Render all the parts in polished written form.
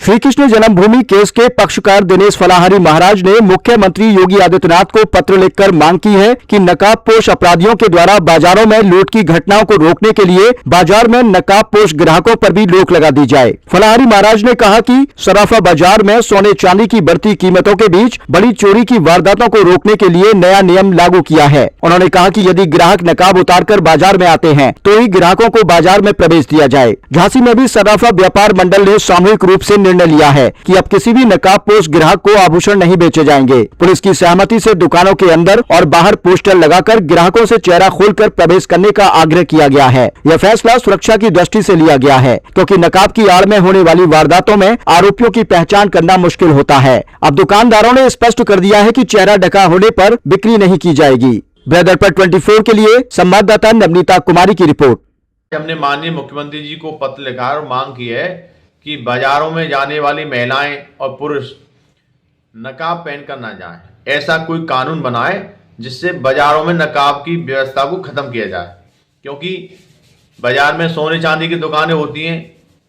श्री कृष्ण जन्मभूमि case के पक्षकार दिनेश फलाहारी महाराज ने मुख्यमंत्री योगी आदित्यनाथ को पत्र लिखकर मांग की है कि नकाबपोश अपराधियों के द्वारा बाजारों में लूट की घटनाओं को रोकने के लिए बाजार में नकाबपोश ग्राहकों पर भी रोक लगा दी जाए। फलाहारी महाराज ने कहा कि सराफा बाजार में सोने चांदी की बढ़ती कीमतों के बीच बड़ी चोरी की वारदातों को रोकने के लिए नया नियम लागू किया है। उन्होंने कहा कि यदि ग्राहक नकाब उतारकर बाजार में आते हैं तो ही ग्राहकों को बाजार में प्रवेश दिया जाए। झांसी में भी सराफा व्यापार मंडल ने सामूहिक रूप से निर्णय लिया है कि अब किसी भी नकाबपोश ग्राहक को आभूषण नहीं बेचे जाएंगे। पुलिस की सहमति से दुकानों के अंदर और बाहर पोस्टर लगाकर ग्राहकों से चेहरा खोलकर प्रवेश करने का आग्रह किया गया है। यह फैसला सुरक्षा की दृष्टि से लिया गया है क्योंकि नकाब की आड़ में होने वाली वारदातों में आरोपियों की पहचान करना मुश्किल होता है। अब दुकानदारों ने स्पष्ट कर दिया है कि चेहरा ढका होने पर बिक्री नहीं की जाएगी। ब्रदर पर 24 के लिए संवाददाता नवनीता कुमारी की रिपोर्ट। हमने माननीय मुख्यमंत्री जी को पत्र लिखा और मांग की है कि बाजारों में जाने वाली महिलाएं और पुरुष नकाब पहनकर ना जाएं। ऐसा कोई कानून बनाए जिससे बाजारों में नकाब की व्यवस्था को खत्म किया जाए, क्योंकि बाजार में सोने चांदी की दुकानें होती हैं,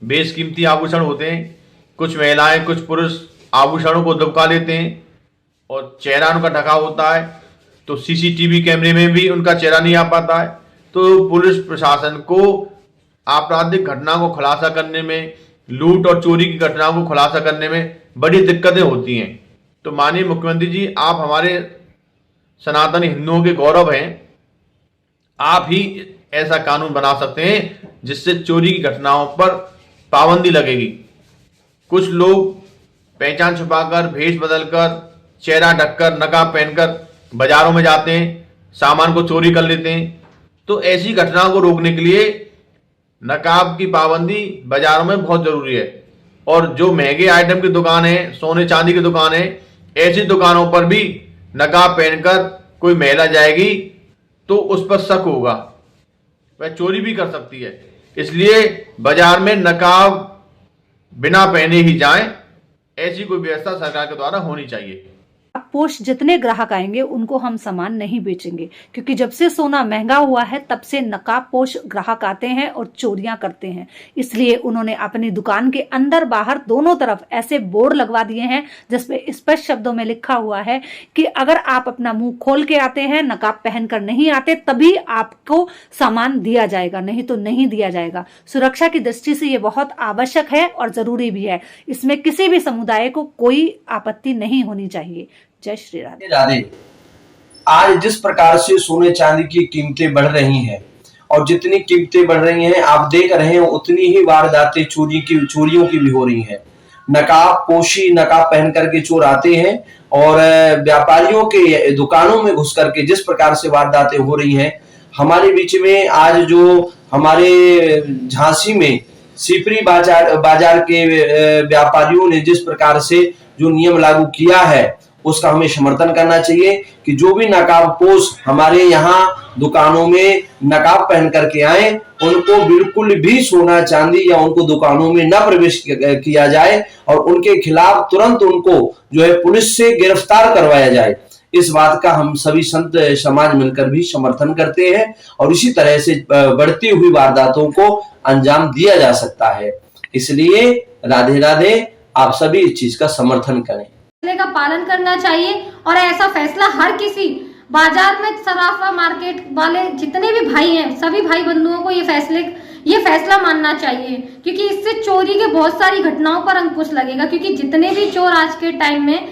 बेशकीमती आभूषण होते हैं। कुछ महिलाएं कुछ पुरुष आभूषणों को दबका लेते हैं और चेहरा उनका ढका होता है, तो सीसीटीवी कैमरे में भी उनका चेहरा नहीं आ पाता है। तो पुलिस प्रशासन को आपराधिक घटना को खुलासा करने में, लूट और चोरी की घटनाओं को खुलासा करने में बड़ी दिक्कतें होती हैं। तो माननीय मुख्यमंत्री जी, आप हमारे सनातनी हिंदुओं के गौरव हैं। आप ही ऐसा कानून बना सकते हैं जिससे चोरी की घटनाओं पर पाबंदी लगेगी। कुछ लोग पहचान छुपाकर, भेष बदलकर, चेहरा ढककर, नकाब पहनकर बाजारों में जाते हैं, सामान को चोरी कर लेते हैं। तो ऐसी घटनाओं को रोकने के लिए नकाब की पाबंदी बाजारों में बहुत जरूरी है। और जो महंगे आइटम की दुकान है, सोने चांदी की दुकान है, ऐसी दुकानों पर भी नकाब पहनकर कोई महिला जाएगी तो उस पर शक होगा, वह चोरी भी कर सकती है। इसलिए बाजार में नकाब बिना पहने ही जाएं, ऐसी कोई व्यवस्था सरकार के द्वारा होनी चाहिए। पोश जितने ग्राहक आएंगे उनको हम सामान नहीं बेचेंगे, क्योंकि जब से सोना महंगा हुआ है तब से नकाबपोश ग्राहक आते हैं और चोरियां करते हैं। इसलिए उन्होंने अपनी दुकान के अंदर बाहर दोनों तरफ ऐसे बोर्ड लगवा दिए हैं जिसपे स्पष्ट शब्दों में लिखा हुआ है कि अगर आप अपना मुंह खोल के आते हैं, नकाब पहनकर नहीं आते, तभी आपको सामान दिया जाएगा, नहीं तो नहीं दिया जाएगा। सुरक्षा की दृष्टि से ये बहुत आवश्यक है और जरूरी भी है। इसमें किसी भी समुदाय को कोई आपत्ति नहीं होनी चाहिए। जय श्री राधे राधे। आज जिस प्रकार से सोने चांदी की कीमतें बढ़ रही हैं और जितनी कीमतें बढ़ रही हैं आप देख रहे हैं, उतनी ही वारदातें चोरियों की भी हो रही हैं। नकाब पहन करके चोर आते हैं और व्यापारियों के दुकानों में घुस करके जिस प्रकार से वारदातें हो रही हैं। हमारे बीच में आज जो हमारे झांसी में सिपरी बाजार के व्यापारियों ने जिस प्रकार से जो नियम लागू किया है उसका हमें समर्थन करना चाहिए कि जो भी नकाबपोश हमारे यहाँ दुकानों में नकाब पहन करके आए उनको बिल्कुल भी सोना चांदी या उनको दुकानों में न प्रवेश किया जाए और उनके खिलाफ तुरंत उनको जो है पुलिस से गिरफ्तार करवाया जाए। इस बात का हम सभी संत समाज मिलकर भी समर्थन करते हैं और इसी तरह से बढ़ती हुई वारदातों को अंजाम दिया जा सकता है। इसलिए राधे राधे, आप सभी इस चीज का समर्थन करें, का पालन करना चाहिए। और ऐसा फैसला हर किसी बाजार में सराफा मार्केट वाले जितने भी भाई हैं, सभी भाई बंधुओं को ये फैसला मानना चाहिए, क्योंकि इससे चोरी के बहुत सारी घटनाओं पर अंकुश लगेगा। क्योंकि जितने भी चोर आज के टाइम में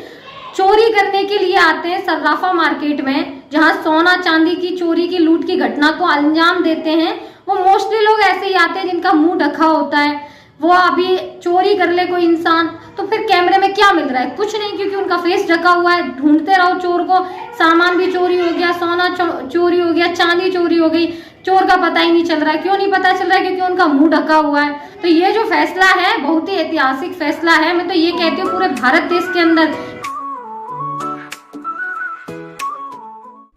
चोरी करने के लिए आते हैं सराफा मार्केट में, जहां सोना चांदी की चोरी की लूट की घटना को अंजाम देते हैं, वो मोस्टली लोग ऐसे ही आते हैं जिनका मुंह ढका होता है। वो अभी चोरी कर ले कोई इंसान तो फिर कैमरे में क्या मिल रहा है? कुछ नहीं, क्योंकि उनका फेस ढका हुआ है। ढूंढते रहो चोर को, सामान भी चोरी हो गया, सोना चोरी हो गया, चांदी चोरी हो गई, चोर का पता ही नहीं चल रहा है। क्यों नहीं पता चल रहा है? क्योंकि उनका मुंह ढका हुआ है। तो ये जो फैसला है बहुत ही ऐतिहासिक फैसला है। मैं तो ये कहती हूँ पूरे भारत देश के अंदर।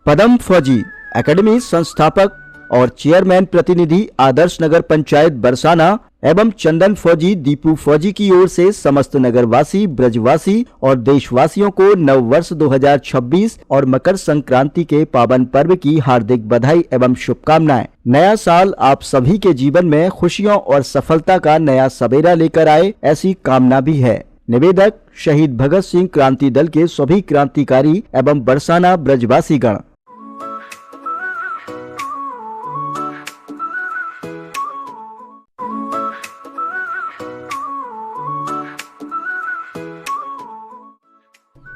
पदम फौजी एकेडमी संस्थापक और चेयरमैन प्रतिनिधि आदर्श नगर पंचायत बरसाना एवं चंदन फौजी, दीपू फौजी की ओर से समस्त नगरवासी, ब्रजवासी और देशवासियों को नव वर्ष 2026 और मकर संक्रांति के पावन पर्व की हार्दिक बधाई एवं शुभकामनाएं। नया साल आप सभी के जीवन में खुशियों और सफलता का नया सवेरा लेकर आए, ऐसी कामना भी है। निवेदक शहीद भगत सिंह क्रांति दल के सभी क्रांतिकारी एवं बरसाना ब्रजवासी गण।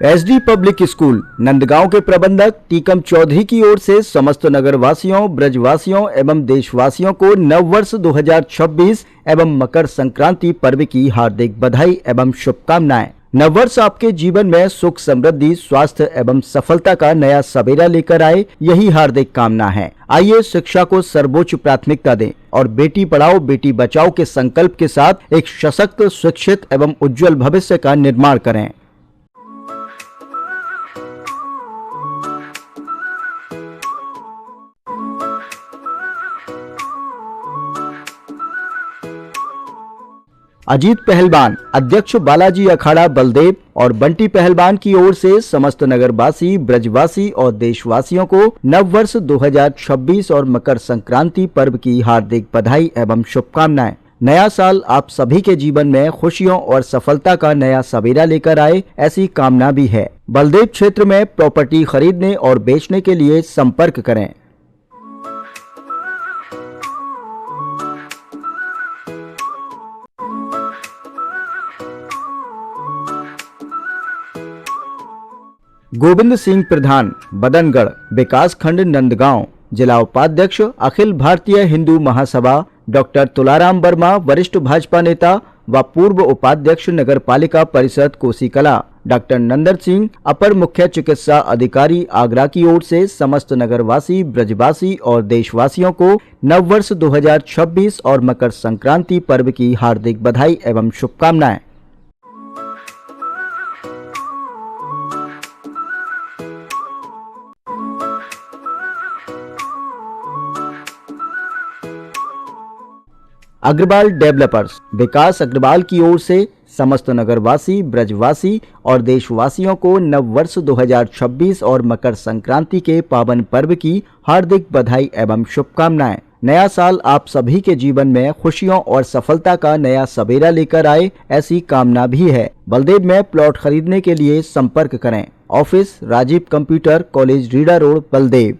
एसडी पब्लिक स्कूल नंदगांव के प्रबंधक टीकम चौधरी की ओर से समस्त नगरवासियों, ब्रजवासियों एवं देशवासियों को नव वर्ष 2026 एवं मकर संक्रांति पर्व की हार्दिक बधाई एवं शुभकामनाएं। नव वर्ष आपके जीवन में सुख, समृद्धि, स्वास्थ्य एवं सफलता का नया सवेरा लेकर आए, यही हार्दिक कामना है। आइए शिक्षा को सर्वोच्च प्राथमिकता दें और बेटी पढ़ाओ बेटी बचाओ के संकल्प के साथ एक सशक्त, शिक्षित एवं उज्जवल भविष्य का निर्माण करें। अजीत पहलवान, अध्यक्ष बालाजी अखाड़ा बलदेव और बंटी पहलवान की ओर से समस्त नगरवासी, ब्रजवासी और देशवासियों को नव वर्ष 2026 और मकर संक्रांति पर्व की हार्दिक बधाई एवं शुभकामनाएं। नया साल आप सभी के जीवन में खुशियों और सफलता का नया सवेरा लेकर आए, ऐसी कामना भी है। बलदेव क्षेत्र में प्रॉपर्टी खरीदने और बेचने के लिए संपर्क करें। गोविंद सिंह प्रधान, बदनगढ़ विकास खंड नंदगांव, जिला उपाध्यक्ष अखिल भारतीय हिंदू महासभा। डॉक्टर तुलाराम वर्मा, वरिष्ठ भाजपा नेता व पूर्व उपाध्यक्ष नगर पालिका परिषद कोसीकला। डॉक्टर नंदर सिंह, अपर मुख्य चिकित्सा अधिकारी आगरा की ओर से समस्त नगरवासी, ब्रजवासी और देशवासियों को नव वर्ष 2026 और मकर संक्रांति पर्व की हार्दिक बधाई एवं शुभकामनाएं। अग्रवाल डेवलपर्स, विकास अग्रवाल की ओर से समस्त नगरवासी, ब्रजवासी और देशवासियों को नव वर्ष 2026 और मकर संक्रांति के पावन पर्व की हार्दिक बधाई एवं शुभकामनाएं। नया साल आप सभी के जीवन में खुशियों और सफलता का नया सवेरा लेकर आए, ऐसी कामना भी है। बलदेव में प्लॉट खरीदने के लिए संपर्क करें। Office Rajiv computer college, Rida road, Baldev.